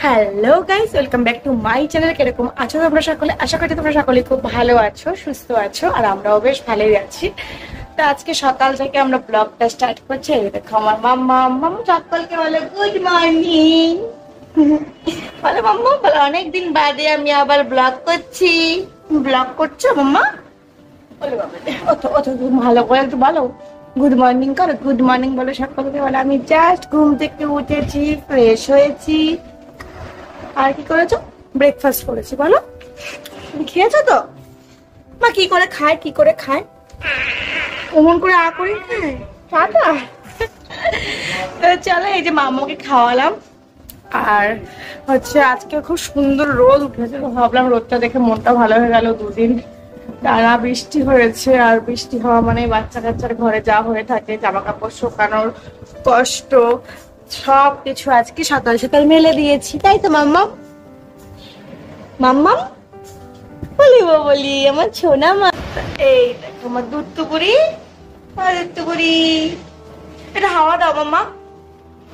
Hello guys, welcome back to my channel. কিরকম আছো তোমরা সকলে? আশা করি তোমরা সকলে খুব ভালো আছো, সুস্থ আছো, আর আমরাও বেশ ভালোই আছি। তো আজকে সকাল থেকে আমরা ব্লগটা স্টার্ট করছি। এই দেখো আমার মাম্মা সকলকে বলে গুড মর্নিং। বলো মাম্মা, বলো অনেকদিন বাদে আমি আবার ব্লগ করছি। ব্লগ করছো মাম্মা? বলো বাবা, অত ভালো করে একটু বলো, গুড মর্নিং করো, গুড মর্নিং বলো সকলকে। বলো আমি জাস্ট ঘুম থেকে উঠেছি, ফ্রেশ হয়েছি, আর কি করেছো? ব্রেকফাস্ট করেছি। বলো তুমি খেয়েছো তো? মা কি করে খায় অমন করে করে খায় টাটা। তো চলো, এই যে মাম্মাকে খাওয়ালাম। আর হচ্ছে আজকে খুব সুন্দর রোদ উঠেছে, তো ভাবলাম রোদটা দেখে মনটা ভালো হয়ে গেল। দুদিন টানা বৃষ্টি হয়েছে, আর বৃষ্টি হওয়া মানে বাচ্চা কাচ্চার ঘরে যা হয়ে থাকে, জামা কাপড় শুকানোর কষ্ট, সব কিছু আজকে সকাল সকাল মেলে দিয়েছি, তাই তো মাম্মা? মাম্মা বলি আমার ছোনা মা। এই দেখো আমার দুধটুকুরি, এটা হাওয়া দাও মাম্মা।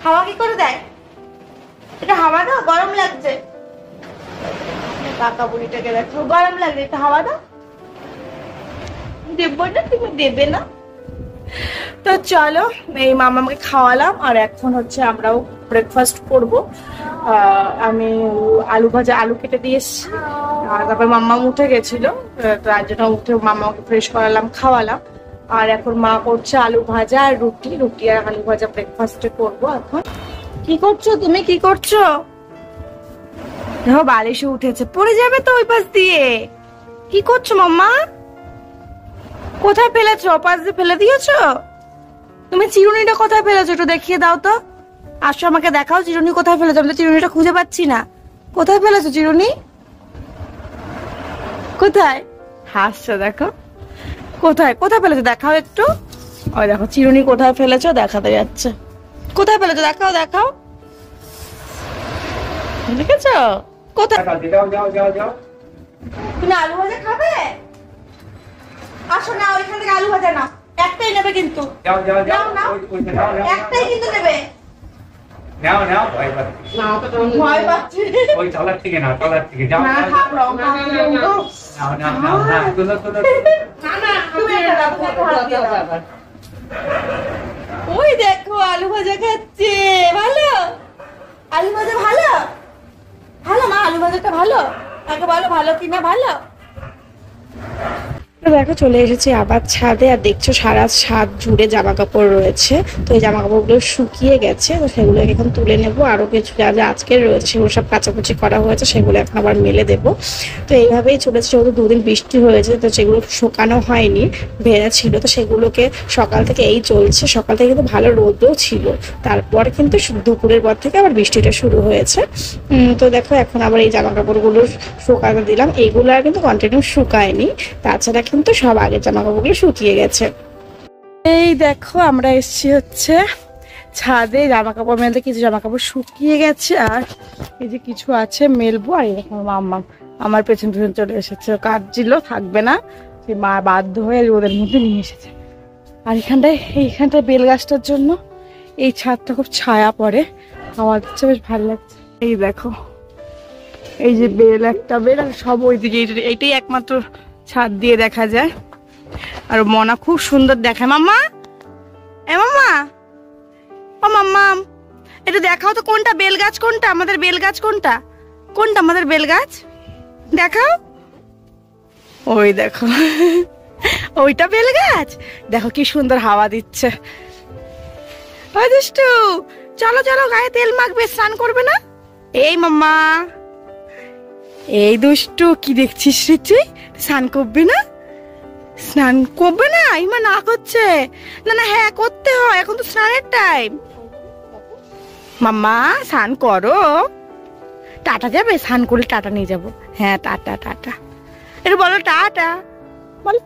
হাওয়া কি করে দেয়? এটা হাওয়া দাও, গরম লাগছে। কাকা বুড়িটাকে দেখো, গরম লাগছে, এটা হাওয়া দাও। দেবো না, তুমি দেবে না? তো চলো, এই মামাকে খাওয়ালাম, আর এখন হচ্ছে আমরাও ব্রেকফাস্ট করব। আমি আলু কেটে দিয়ে এসছি, আর তারপর মাম্মা উঠে গেছিল, তার জন্য উঠে মাম্মাকে ফ্রেশ করালাম, খাওয়ালাম। আর এখন মা করছে আলু ভাজা আর রুটি আর আলু ভাজা ব্রেকফাস্টে করবো। এখন কি করছো তুমি? কি করছো? দেখো বালিশে উঠেছে, পড়ে যাবে তো ওই পাশ দিয়ে। কি করছো মাম্মা? কোথায় ফেলেছো? পাশ দিয়ে ফেলে দিয়েছো? তুমি চিরুনিটা কোথায় ফেলেছো একটু দেখিয়ে দাও তো। আসো আমাকে দেখাও চিরুনি কোথায় ফেলেছো, আমি তো চিরুনিটা খুঁজে পাচ্ছি না। কোথায় ফেলেছো চিরুনি? কোথায় হাসছো? দেখো কোথায় ফেলেছো, দেখাও একটু। ওই দেখো চিরুনি কোথায় ফেলেছো দেখাতে যাচ্ছে। কোথায় ফেলেছো দেখাও। দেখেছো কোথায়? তুমি আলু ভাজা খাবে? আসো না, ওইখান থেকে আলু ভাজা নাও, একটাই নেবে কিন্তু। একটাই কিন্তু নেবে। ভয় পাচ্ছি। ওই তলার থেকে নাও, তলার থেকে যাও। ওই দেখো আলু ভাজা খাচ্ছে। ভালো আলু ভাজা, ভালো মা, আলু ভাজাটা ভালো। আগে বলো ভালো কিনা। ভালো। দেখো চলে এসেছি আবার ছাদে, আর দেখছো সারা ছাদ জুড়ে জামা কাপড় রয়েছে। তো এই জামা কাপড়গুলো শুকিয়ে গেছে, তো সেগুলোকে এখন তুলে নেবো। আরো কিছু যা যা আজকে রয়েছে সেগুলো সব কাচাকুচি করা হয়েছে, সেগুলো এখন আবার মেলে দেবো। তো এইভাবেই চলেছে, যেহেতু দুদিন বৃষ্টি হয়েছে, তো সেগুলো শুকানো হয়নি, ভেজা ছিল, তো সেগুলোকে সকাল থেকে এই চলছে। সকাল থেকে কিন্তু ভালো রোদও ছিল, তারপর কিন্তু দুপুরের পর থেকে আবার বৃষ্টিটা শুরু হয়েছে। তো দেখো এখন আবার এই জামা কাপড়গুলো শুকাতে দিলাম। এইগুলো আর কিন্তু কন্টিনিউ শুকায়নি, তাছাড়া কিন্তু সব আগের জামা কাপড়গুলো শুকিয়ে গেছে। এই দেখো আমরা এসছি হচ্ছে ছাদে জামা কাপড় মেলতে। কিছু জামা কাপড় শুকিয়ে গেছে, আর এই যে কিছু আছে মেলবো। আর এরকম মাম্মা আমার পেছন চলে এসেছে, কাটছিল, থাকবে না, সে মা বাধ্য হয়ে রোদের মধ্যে নিয়ে এসেছে। আর এইখানটায় বেল গাছটার জন্য এই ছাদটা খুব ছায়া পড়ে, আমার হচ্ছে বেশ ভালো লাগছে। এই দেখো এই যে বেল, একটা বেল, আর সব ওইদিকে এইটাই একমাত্র ছাদ দিয়ে দেখা যায়। আর মনা খুব সুন্দর দেখায়। মাম্মা, ও মাম্মা একটু দেখাও তো, কোনটা বেল গাছ, কোনটা আমাদের বেল গাছ, কোনটা আমাদের বেল গাছ দেখাও। ওই দেখো ওইটা বেল গাছ, দেখো কি সুন্দর হাওয়া দিচ্ছে। ওই দুষ্টু, চলো গায়ে তেল মাখবে, স্নান করবে না? এই মাম্মা, এই দুষ্টু কি দেখছিস রে তুই? স্নান করবে না? ইমা না করছে না, হ্যাঁ করতে হয়, এখন তো স্নানের টাইম। মাম্মা স্নান করো, টাটা যাবে, স্নান করলে টাটা নিয়ে যাবো। হ্যাঁ টাটা একটু বলো টাটা বলো।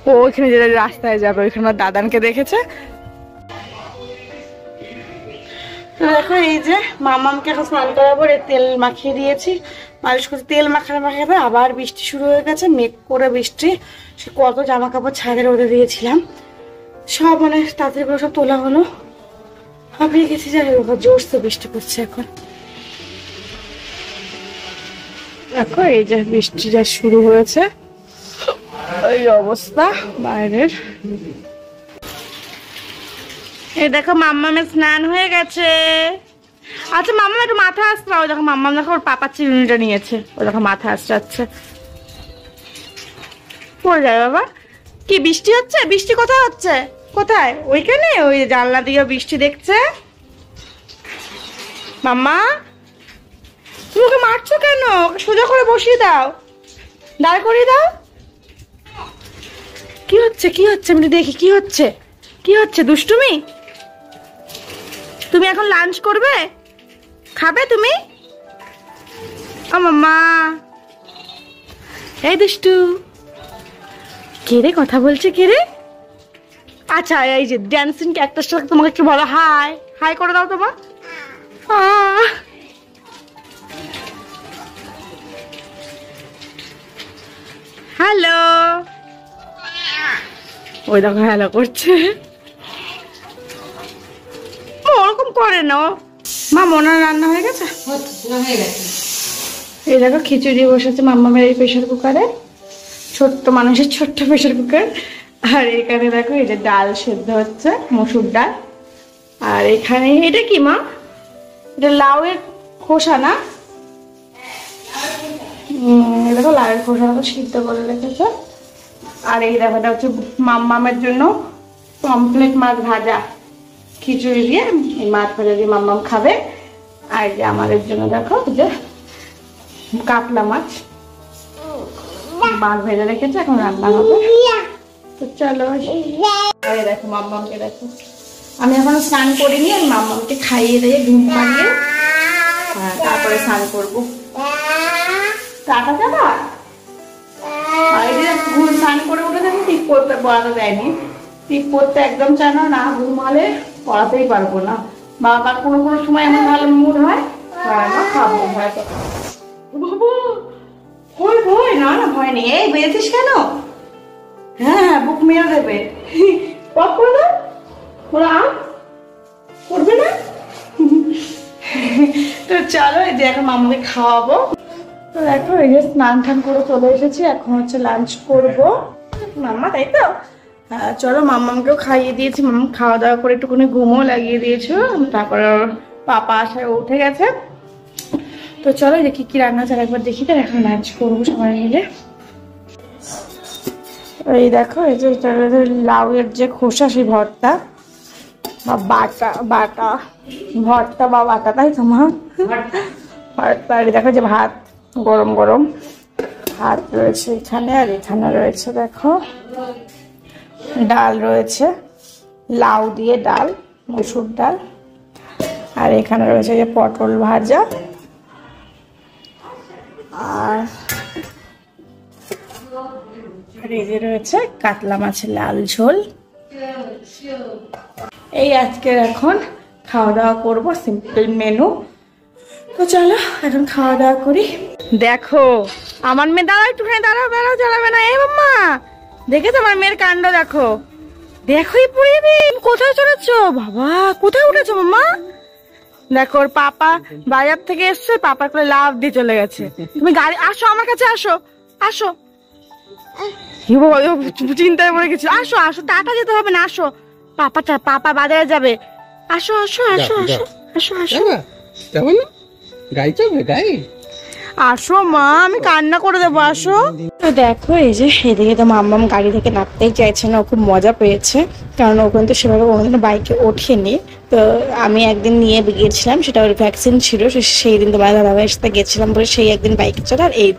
ও ওইখানে যে রাস্তায় যাবে, ওইখানে আমার দাদানকে দেখেছে। দেখো এই যে মামামকে এখন স্নান করাবো, তেল মাখিয়ে দিয়েছি, মালিশ করতে। তেল মাখাতে আবার বৃষ্টি শুরু হয়ে গেছে, মেঘ করে বৃষ্টি। সে কত জামা কাপড় ছাদে রোদে দিয়েছিলাম, সব মানে তাড়াতাড়ি করে সব তোলা হলো। হাঁপিয়ে গেছি, যাই হোক জোরসে বৃষ্টি পড়ছে এখন। দেখো এই যে বৃষ্টিটা শুরু হয়েছে, এই অবস্থা বাইরের। এই দেখো মাম্মামের স্নান হয়ে গেছে। আচ্ছা মাম্মা একটু মাথা আসতে, ওই দেখো মাম্মাম দেখো ওর পাপার চিরুনিটা নিয়েছে, ওই দেখো মাথা আসছে। পড়ে যায় বাবা। কি বৃষ্টি হচ্ছে? বৃষ্টি কোথায় হচ্ছে? কোথায়? ওইখানে ওই জানলা দিয়ে বৃষ্টি দেখছে। মাম্মা তুমি ওকে মারছো কেন? ওকে সোজা করে বসিয়ে দাও, দাঁড় করিয়ে দাও। কি হচ্ছে কি হচ্ছে আমি দেখি, কি হচ্ছে কি হচ্ছে? দুষ্টুমি? তুমি এখন লাঞ্চ করবে? খাবে তুমি? ও মাম্মা, এই দুষ্টু কে রে কথা বলছে? কে রে? আচ্ছা এই যে ড্যান্সিং ক্যারেক্টারটা তোমাকে একটু বলো, হাই হাই করে দাও তোমার। হ্যালো, ওই দেখো হ্যালো করছে। ওরকম করে না। মা মনার রান্না হয়ে গেছে? এই দেখো খিচুড়ি বসেছে মাম্মামের এই প্রেশার কুকারে, ছোট্ট মানুষের ছোট্ট প্রেশার কুকার। আর এখানে দেখো এই যে ডাল সেদ্ধ হচ্ছে, মসুর ডাল। আর এখানে এটা কি মা? এটা লাউয়ের খোসা না? দেখো লাউয়ের খোসা সিদ্ধ করে রেখেছে। আর এই দেখো এটা হচ্ছে মাম্মামের জন্য পমফ্লেট মাছ ভাজা, খিচুড়ি দিয়ে এই মাছ ভাজা দিয়ে মাম্মাম খাবে। আর যে আমাদের জন্য দেখো যে কাতলা মাছ মাছ ভেজে রেখেছে, এখন রান্না হবে। তো চলো দেখো মাম্মামকে দেখো, আমি এখনো স্নান করিনি, আমি মাম্মামকে খাইয়ে দিয়ে ঘুম পাড়িয়ে তারপরে স্নান করবো। টাটা যাবা? ঘুম স্নান করে উঠে দেখো টিপ পড়তে পড়াতে দেয়নি, টিপ পড়তে একদম চায় না, ঘুমালে পড়াতেই পারবো না। বাবা কোনো কোনো সময় এমন ভালো মুড হয় খাবো হয়তো। ভয় ভয় না না ভয় নেই। এই বেঁচেছিস কেন? হ্যাঁ বুক মেরে দেবে। পপ করে দাও, ওরা করবে না। তো চলো এই যে এখন মামাকে খাওয়াবো। তো দেখো এই যে স্নান টান করে চলে এসেছি, এখন হচ্ছে লাঞ্চ করবো মাম্মা, তাই তো? চলো মাম্মামকেও খাইয়ে দিয়েছি, মাম্মা খাওয়া দাওয়া করে একটুখানি ঘুমও লাগিয়ে দিয়েছো। তারপরে পাপা আসায় উঠে গেছে। তো চলো যে কি কি রান্না চাল একবার দেখি, তার এখন লাঞ্চ করবো সবাই মিলে। এই দেখো এই যে লাউয়ের যে খোসা, সেই ভর্তা বা বাটা ভর্তা বা বাটা, তাই তো মা? ভর্তা। আর দেখো যে ভাত গরম গরম ভাত রয়েছে এখানে, আর এখানে রয়েছে দেখো ডাল রয়েছে, লাউ দিয়ে ডাল, মসুর ডাল। আর এখানে রয়েছে যে পটল ভাজা, আর এই যে রয়েছে কাতলা মাছের লাল ঝোল। এই আজকের এখন খাওয়া দাওয়া করবো, সিম্পল মেনু। তো চলো এখন খাওয়া দাওয়া করি। দেখো আমার মেয়ে, দাঁড়াও একটুখানি, দাঁড়াও দাঁড়াও, জ্বালাবে না। এই মাম্মা দেখেছো আমার মেয়ের কাণ্ড? দেখো দেখোই পুড়িয়ে দিন। কোথায় চলেছ বাবা? কোথায় উঠেছো মাম্মা? দেখো ওর পাপা বাজার থেকে এসছে, পাপার করে লাভ দিয়ে চলে গেছে। তুমি গাড়ি আসো, আমার কাছে আসো, আসো। চিন্তায় পড়ে গেছিল। আসো আসো, টাটা যেতে হবে না, আসো। পাপা বাজারে যাবে, আসো আসো আসো আসো আসো আসো। গাড়ি চলবে, গাড়ি আসো মা, আমি কান্না করে দেবো, আসো। তো দেখো এই যে এদিকে তো মাম্মাম গাড়ি থেকে নামতেই চাইছে না, ও খুব মজা পেয়েছে, কারণ ও কিন্তু সেভাবে কোনোদিনও বাইকে ওঠেনি। তো আমি একদিন নিয়ে গিয়েছিলাম, সেটা ওর ভ্যাকসিন ছিল, সেই দিন তোমার দাদাভাইয়ের সাথে গেছিলাম বলে সেই একদিন বাইকে চড়ে, আর এই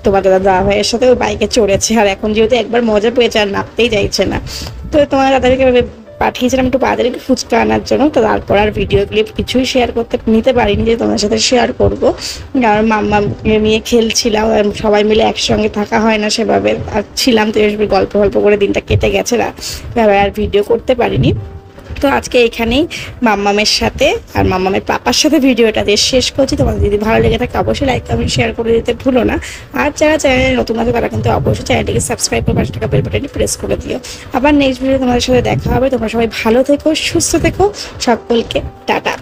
তোমার দাদাভাইয়ের সাথে ওই বাইকে চড়েছে। আর এখন যেহেতু একবার মজা পেয়েছে আর নামতেই চাইছে না। তো তোমার দাদাভাইকে পাঠিয়েছিলাম একটু বাজারে একটু ফুচকা আনার জন্য। তো তারপর আর ভিডিও ক্লিপ কিছুই শেয়ার নিতে পারিনি যে তোমার সাথে শেয়ার করবো, কারণ মাম্মাকে নিয়ে খেলছিলাম, সবাই মিলে একসঙ্গে থাকা হয় না সেভাবে, আর ছিলাম তো গল্প করে দিনটা কেটে গেছে না, আর ভিডিও করতে পারিনি। তো আজকে এখানেই মাম্মামের সাথে আর মাম্মামের পাপার সাথে ভিডিওটা দিয়ে শেষ করছি। তোমাদের যদি ভালো লেগে থাকে অবশ্যই লাইক কমেন্ট শেয়ার করে দিতে ভুলো না। আর যারা চ্যানেলে নতুন আছে তারা কিন্তু অবশ্যই চ্যানেলটিকে সাবস্ক্রাইব করে পাশে থাকা বেল বাটনটি প্রেস করে দিও। আবার নেক্সট ভিডিও তোমাদের সাথে দেখা হবে। তোমরা সবাই ভালো থেকো, সুস্থ থেকো, সকলকে টাটা।